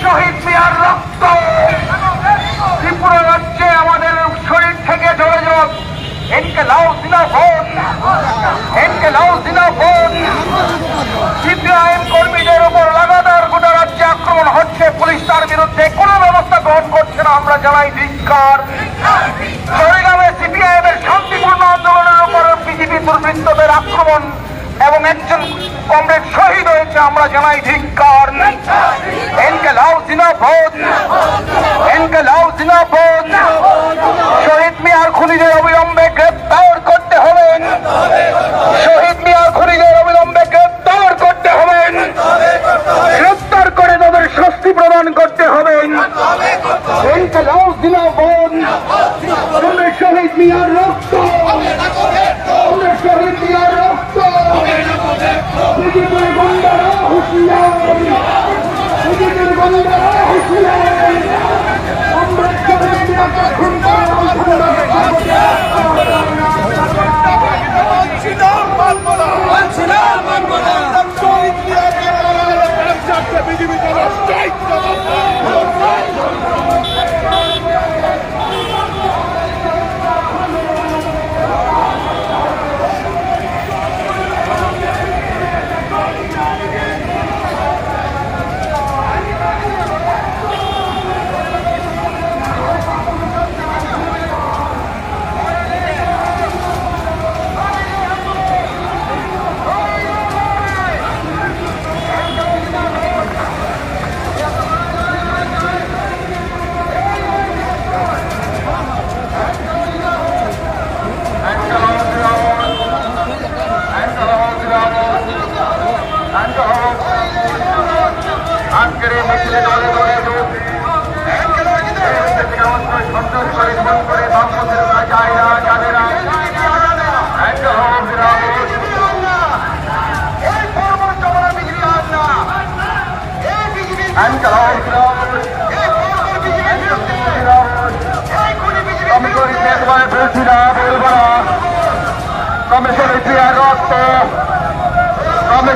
শহীদ মিয়ার রক্ত ত্রিপুরা রাজ্যে আমাদের শরীর থেকে ঝরে যাক। ইনকিলাব জিন্দাবাদ, ইনকিলাব জিন্দাবাদ। সিপিআইএম কর্মীদের উপর লাগাতার গোটা রাজ্যে আক্রমণ হচ্ছে, পুলিশ তার বিরুদ্ধে কোনো ব্যবস্থা গ্রহণ করছে না। আমরা জানাই ধিক্কার। চট্টগ্রামে সিপিআইএম এর শান্তিপূর্ণ আন্দোলনের উপর বিজেপি দুর্বৃত্তদের আক্রমণ এবং একজন কমরেড শহীদ হয়েছে, আমরা জানাই ধিক্কার। ইনকিলাব জিন্দাবাদ, ইনকিলাব জিন্দাবাদ। শহীদ মিয়ার খুনিদের অবিলম্বে গ্রেপ্তার করতে হবে, শহীদ মিয়ার খুনিদের অবিলম্বে গ্রেপ্তার করতে হবে, গ্রেপ্তার করে তাদের শাস্তি প্রদান করতে হবে। ইনকিলাব জিন্দাবাদ। শহীদ মিয়ার রক্ত, শহীদ মিয়ার রক্ত। বিজেপির গুন্ডারা হুঁশিয়ার, বিজেপির গুন্ডারা হুঁশিয়ার। আমরা শহীদ মিয়াকে খুন করার বিজেপি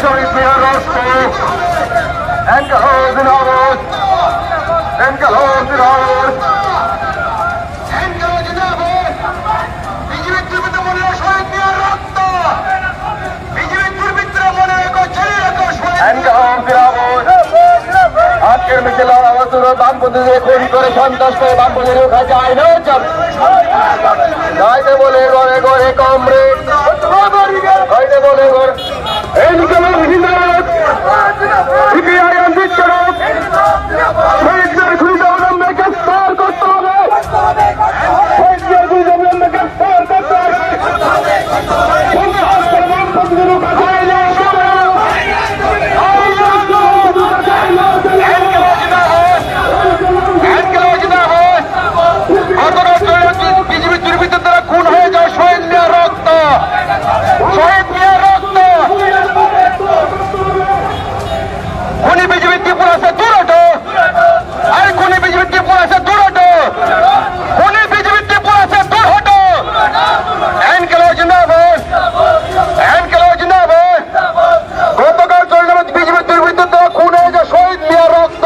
শহীদ মিয়ার রক্ত, শহীদ মিয়ার রক্ত। ইনকিলাব জিন্দাবাদ, ইনকিলাব জিন্দাবাদ, ইনকিলাব জিন্দাবাদ। বিজেপির দুর্বৃত্ত মনে শহীদ মিয়ার রক্ত, বিজেপির দুর্বৃত্তরা মনে করছে ইনকিলাব জিন্দাবাদ। আজকের মিছিল বামপন্থীদের খুন করে সন্ত্রাস করে বামপন্থী রোখা যায় না, যাইতে বলে ঘরে ঘরে কমরেড, যাইতে বলে ঘরে। ইনকিলাব জিন্দাবাদ, সিপিআইএম জিন্দাবাদ। শহীদদের খুনিদের অবিলম্বে গ্রেফতার করতে হবে, শহীদদের খুনিদের অবিলম্বে গ্রেফতার করতে হবে। সন্ত্রাস করে বামপন্থীদের রোখা যায় না। বিজেপির দুর্বৃত্তের দ্বারা খুন হয়ে যায় শহীদ মিয়ার রক্ত, শহীদ মিয়ার রক্ত। খুনি বিজেপি ত্রিপুরা সে দূর হটো, আরে খুনি বিজেপি ত্রিপুরা সে দূর হটো, খুনি বিজেপি ত্রিপুরা সে দূর হটো। ইনকিলাব জিন্দাবাদ, ইনকিলাব জিন্দাবাদ। গতকাল চট্টগ্রামে বিজেপির দুর্বৃত্তের দ্বারা খুন হয়ে যায় শহীদ মিয়ার রক্ত,